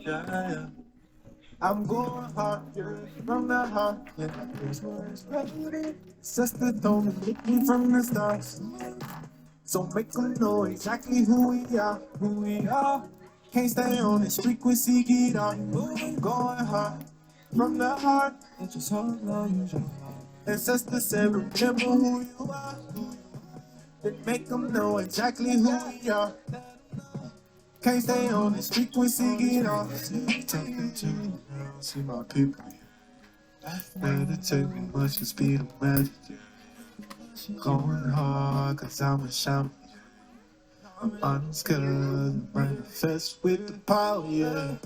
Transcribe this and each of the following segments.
Yeah, yeah. I'm going hard, yeah, from the heart, yeah. Sister told me, look me from the stars. So make them know exactly who we are, who we are. Can't stay on this frequency, get on. Going hard, from the heart. It's just hold on, you. And sister said, remember who you are. Then make them know exactly who we are. Can't stay on this frequency, get off. Talking to me, see my people. Meditate with much the speed of magic. Going hard, cause I'm a shaman. I'm unskilled, manifest with the power, yeah.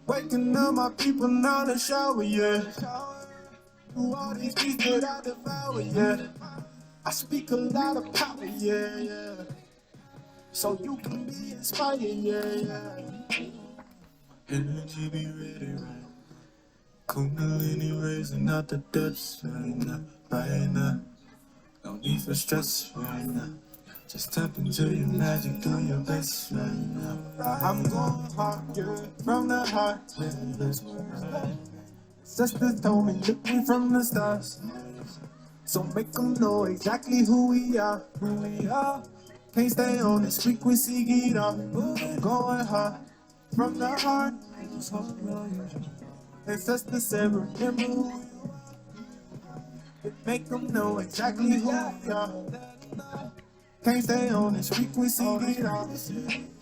Waking up my people now to shower, yeah. Through all these beats that I devour, yeah. I speak a lot of power, yeah, yeah. So you can be inspired, yeah, yeah. Energy be ready, right? Kundalini raising out the depths right now, right now. No need for stress right now. Just tap into your magic, do your best right now. I'm going hard, yeah, from the heart, yeah. Sisters told me, look me from the stars. So make them know exactly who we are, who we are. Can't stay on this frequency, get off. Going hard, from the heart. And sisters said, remember who you are. Make them know exactly who we are. Can't stay on this frequency, get off.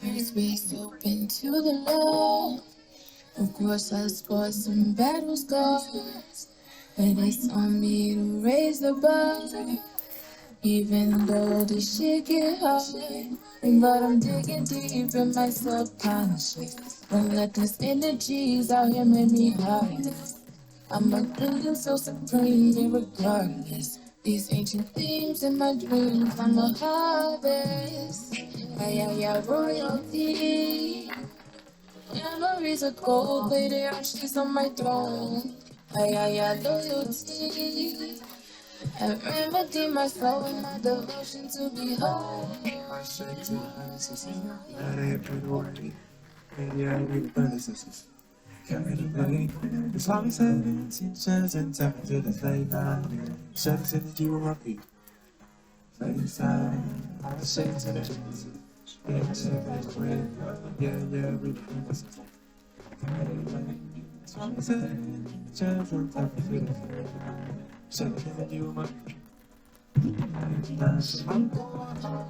Here's space open to the love. Of course, I fought some battle scars, but it's on me to raise the bar. Even though this shit get hard, but I'm digging deep in my subconscious. Don't let these energies out here make me hard. I'm a feeling so supreme, regardless. These ancient themes in my dreams, I'm a harvest. Yeah, royalty. Memories of gold, lady, ashes on my throne. Loyalty. I remedy my soul and my devotion to be whole. I shake to the let it be the way. Maybe I need the carry the blade. As long as I have intentions and tap into the flame line. Shut the energy with my feet. Face time. I shake to the yeah, we do this. As long as I have intentions and tap into the flame line. Shut the energy with my feet. I'm going hard,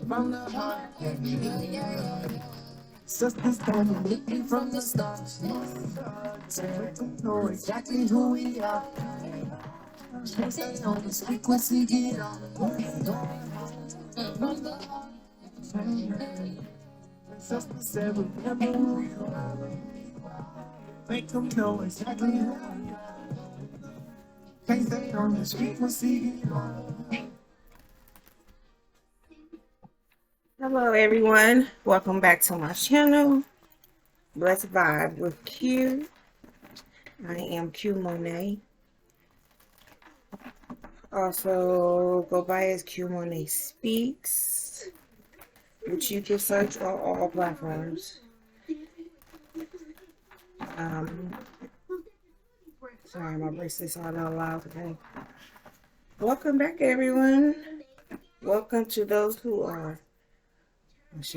from the heart, yeah. Sisters told me, look me from the stars. So we can know exactly who we are. Can't stay on this frequency, get on. From the heart. Sisters said, remember who you are. Make them know exactly who we are. Can't stay on this frequency, get on. Hello everyone, welcome back to my channel, Blessed Vibe with Q. I am Q Monet. Also go by as Q Monet Speaks, which you can search on all platforms. Sorry, my bracelets are not loud today. Welcome back everyone. Welcome to those who are it's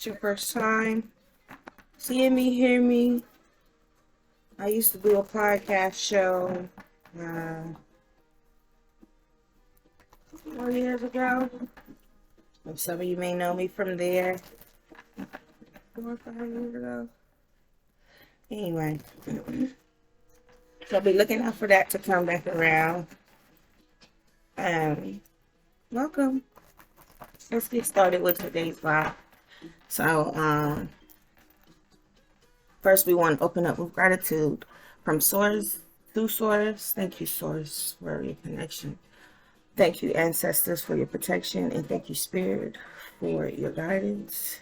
your first time seeing me, hear me. I used to do a podcast show 4 years ago. Some of you may know me from there. 4 or 5 years ago. Anyway, so I'll be looking out for that to come back around. Welcome. Let's get started with today's live. So, first we want to open up with gratitude from Source, through Source. Thank you, Source, for your connection. Thank you, ancestors, for your protection. And thank you, Spirit, for your guidance.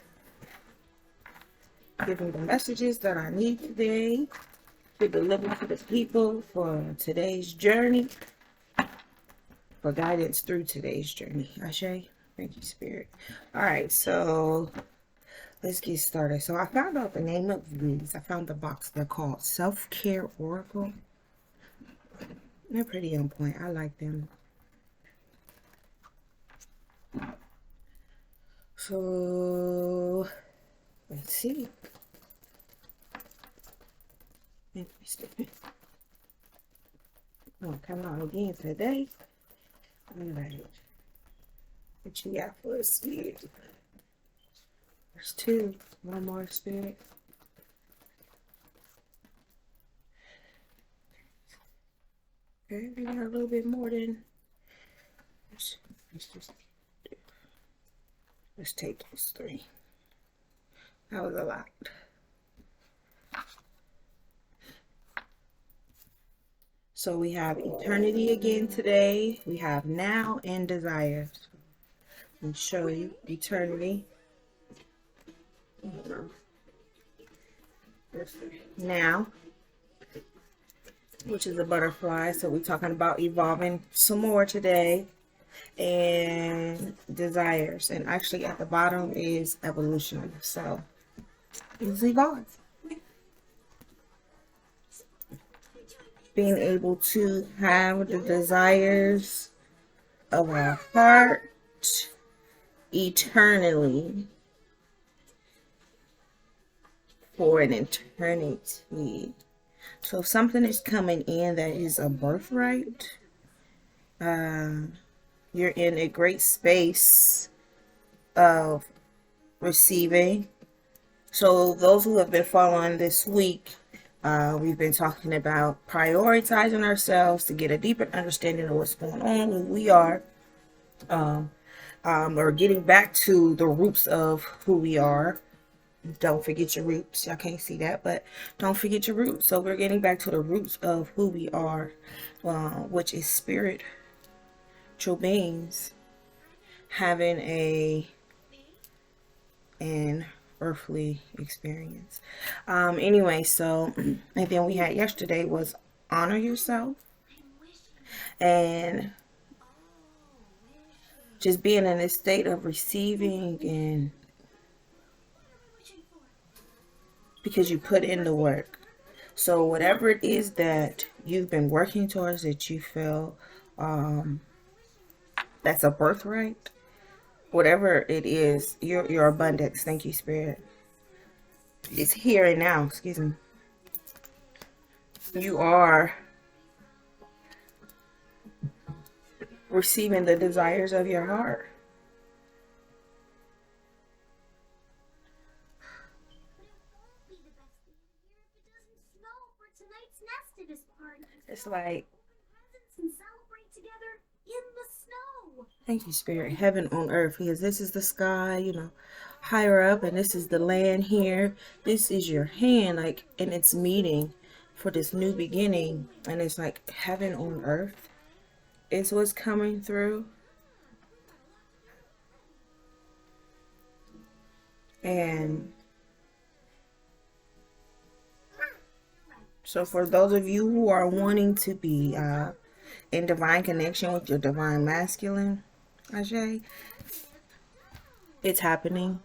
Give me the messages that I need today to deliver to the people for today's journey. For guidance through today's journey. Ashe. Thank you, Spirit. All right, so let's get started. So I found out the name of these. I found the box. They're called Self-Care Oracle. They're pretty on point. I like them. So let's see. Oh, come on again today. All right. What you got for us, Spirit? There's two. One more, Spirit. Okay, we got a little bit more than. Let's take those three. That was a lot. So we have eternity again today. We have now and desires. Let me show you eternity. Now, which is a butterfly. So we're talking about evolving some more today. And desires. And actually at the bottom is evolution. So it's evolving. Being able to have the desires of our heart eternally for an eternity. So if something is coming in that is a birthright, you're in a great space of receiving. So those who have been following this week, we've been talking about prioritizing ourselves to get a deeper understanding of what's going on, who we are, or getting back to the roots of who we are. Don't forget your roots. Y'all can't see that, but don't forget your roots. So we're getting back to the roots of who we are, which is spiritual beings having an earthly experience. Anyway, so and then we had yesterday was honor yourself and just being in a state of receiving, and because you put in the work. So whatever it is that you've been working towards, that you feel that's a birthright, whatever it is, your abundance, thank you, Spirit, it's here and now. Excuse me. You are receiving the desires of your heart. It's like, thank you, Spirit, heaven on earth, because this is the sky, you know, higher up, and this is the land here. This is your hand, like, and it's meeting for this new beginning, and it's like heaven on earth is what's coming through. And so for those of you who are wanting to be in divine connection with your divine masculine, Ajay, it's happening.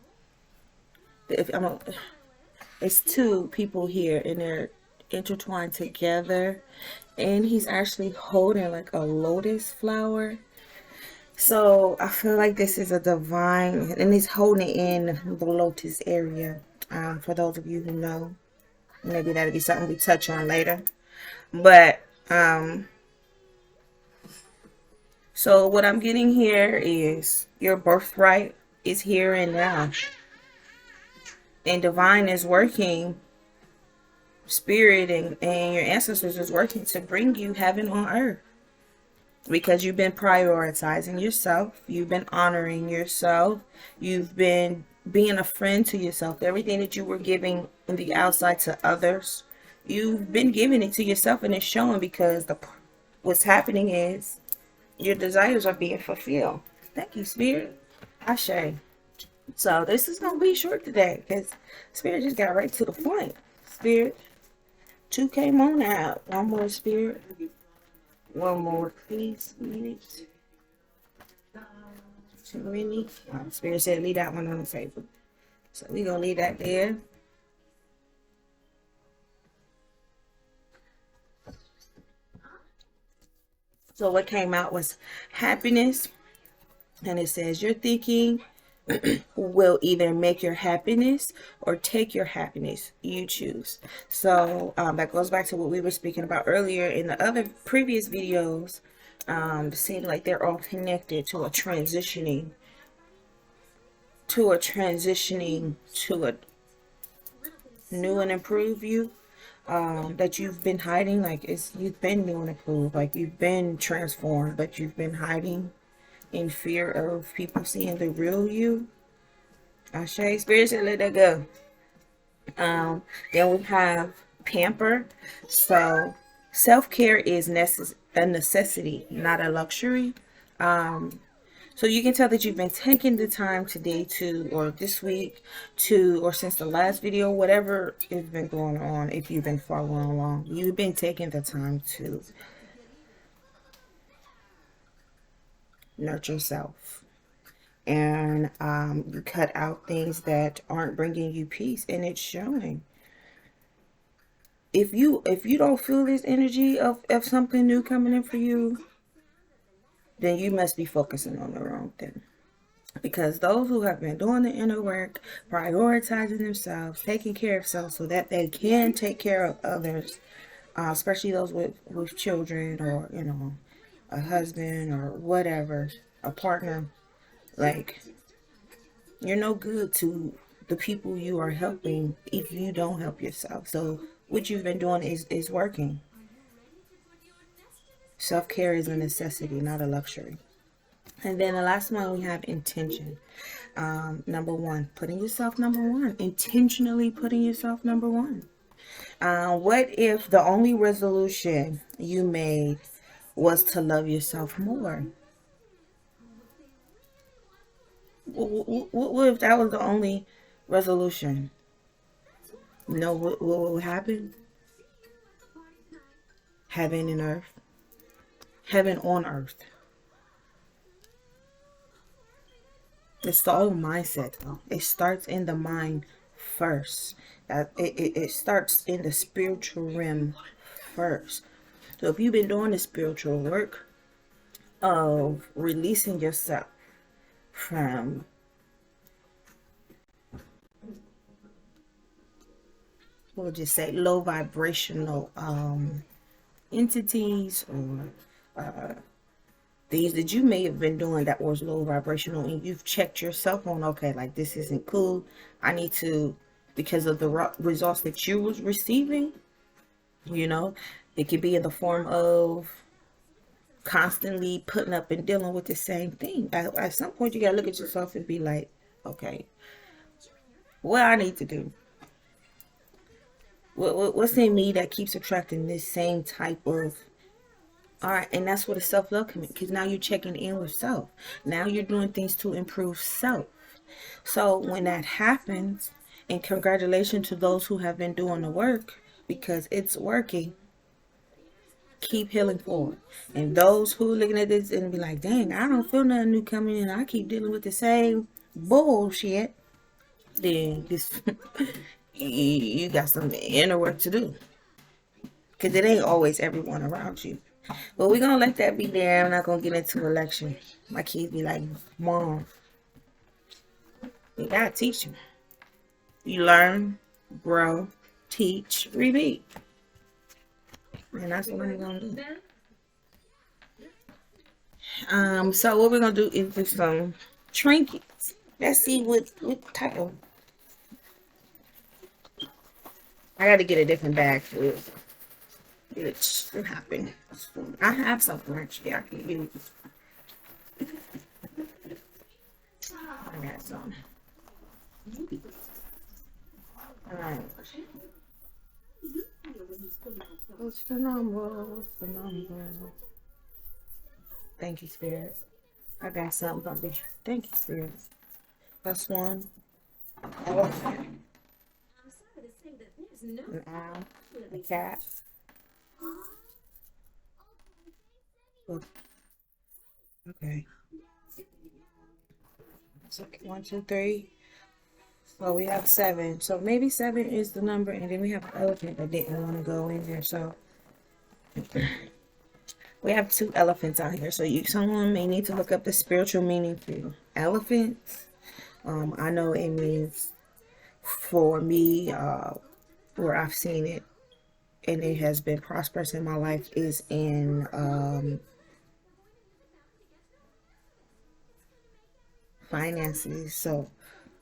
It's two people here and they're intertwined together, and he's actually holding like a lotus flower. So I feel like this is a divine, and he's holding in the lotus area. For those of you who know, maybe that'll be something we touch on later. But so what I'm getting here is your birthright is here and now. And divine is working, spirit and your ancestors is working to bring you heaven on earth. Because you've been prioritizing yourself. You've been honoring yourself. You've been being a friend to yourself. Everything that you were giving in the outside to others, you've been giving it to yourself, and it's showing, because what's happening is your desires are being fulfilled. Thank you, Spirit. Ashe. So this is going to be short today, because Spirit just got right to the point. Spirit, 2 came on out. One more, Spirit. One more, please. Really? Spirit said, leave that one on the table. So we're going to leave that there. So what came out was happiness. And it says your thinking will either make your happiness or take your happiness. You choose. So that goes back to what we were speaking about earlier in the other previous videos. It seems like they're all connected to a transitioning to a new and improved you that you've been hiding. Like you've been new and improved, like you've been transformed, but you've been hiding in fear of people seeing the real you. I say spiritually, let that go. Then we have pamper. So self-care is a necessity, not a luxury. So you can tell that you've been taking the time today to, or this week to, or since the last video, whatever has been going on, if you've been following along, you've been taking the time to nurture yourself. And you cut out things that aren't bringing you peace, and it's showing. If you don't feel this energy of something new coming in for you, then you must be focusing on the wrong thing. Because those who have been doing the inner work, prioritizing themselves, taking care of self so that they can take care of others, especially those with children, or a husband or whatever, a partner, like, you're no good to the people you are helping if you don't help yourself. So what you've been doing is working. Self-care is a necessity, not a luxury. And then the last one, we have intention. Number one, putting yourself number one. Intentionally putting yourself number one. What if the only resolution you made was to love yourself more? What if that was the only resolution? You know what would happen? Heaven and earth. Heaven on earth. It's the whole mindset, though. It starts in the mind first. It starts in the spiritual realm first. So if you've been doing the spiritual work of releasing yourself from we'll just say low vibrational entities, or things that you may have been doing that was low vibrational, and you've checked yourself on, okay, like, this isn't cool. I need to, because of the results that you was receiving, it could be in the form of constantly putting up and dealing with the same thing. At some point, you gotta look at yourself and be like, okay, what I need to do? What's in me that keeps attracting this same type of... All right, and that's what a self-love comes, because now you're checking in with self. Now you're doing things to improve self. So when that happens, and congratulations to those who have been doing the work, because it's working, keep healing forward. And those who are looking at this and be like, dang, I don't feel nothing new coming in, I keep dealing with the same bullshit, then this you got some inner work to do, because it ain't always everyone around you. But we're gonna let that be there. I'm not gonna get into election. My kids be like, Mom, you gotta teach them. You learn, grow, teach, repeat. And that's what we're gonna do. So what we're gonna do is do some trinkets. Let's see what type of... I gotta get a different bag for it. It's happening. I have something actually I can use. I got some. Alright. What's the number? Thank you, Spirit. I got something from this. Thank you, Spirit. That's one. Elephant. An owl. A cat. Okay. So 1, 2, 3, Well, we have 7. So maybe 7 is the number. And then we have an elephant that didn't want to go in there. So we have 2 elephants out here. So someone may need to look up the spiritual meaning for elephants. I know it means, for me, where I've seen it and it has been prosperous in my life, is in finances. So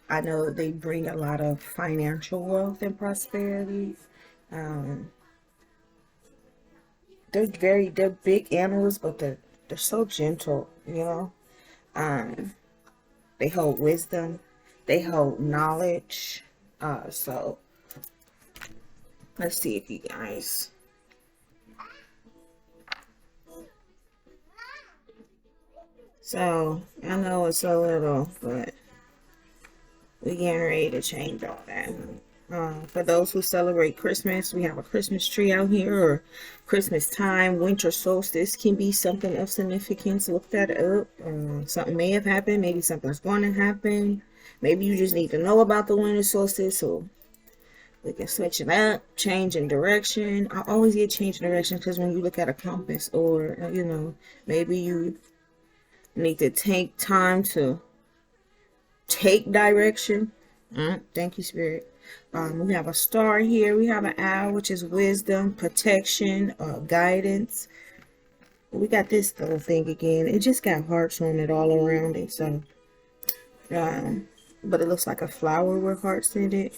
I know they bring a lot of financial wealth and prosperity. They're big animals, but they're so gentle, you know. They hold wisdom, they hold knowledge. So let's see if you guys. So I know it's a little, but we're getting ready to change all that. For those who celebrate Christmas, we have a Christmas tree out here, or Christmas time, winter solstice can be something of significance. Look that up. Something may have happened. Maybe something's going to happen. Maybe you just need to know about the winter solstice so we can switch it up, change in direction. I always get change in direction because when you look at a compass, or, maybe you need to take time to take direction. Thank you, Spirit. We have a star here. We have an owl, which is wisdom, protection, guidance. We got this little thing again. It just got hearts on it all around it. So, but it looks like a flower with hearts in it.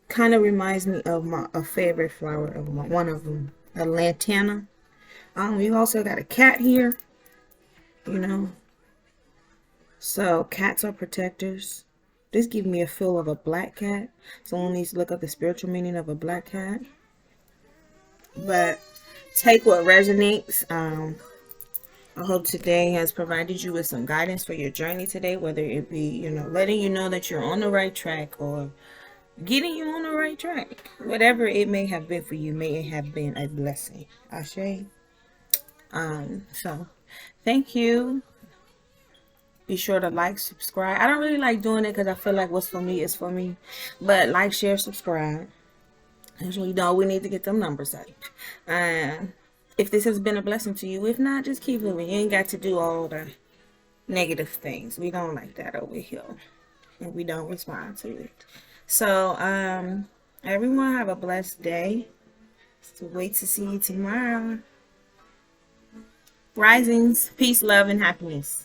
Kind of reminds me of a favorite flower of one of them, a lantana. We've also got a cat here. So cats are protectors. This gives me a feel of a black cat. Someone needs to look up the spiritual meaning of a black cat. But take what resonates. I hope today has provided you with some guidance for your journey today, whether it be, letting you know that you're on the right track, or getting you on the right track. Whatever it may have been for you, may it have been a blessing. Ashe. So thank you. Be sure to like, subscribe. I don't really like doing it because I feel like what's for me is for me. But like, share, subscribe. As we know, we need to get them numbers up. If this has been a blessing to you, if not, just keep moving. You ain't got to do all the negative things. We don't like that over here. And we don't respond to it. So, everyone have a blessed day. So wait to see you tomorrow. Risings, peace, love, and happiness.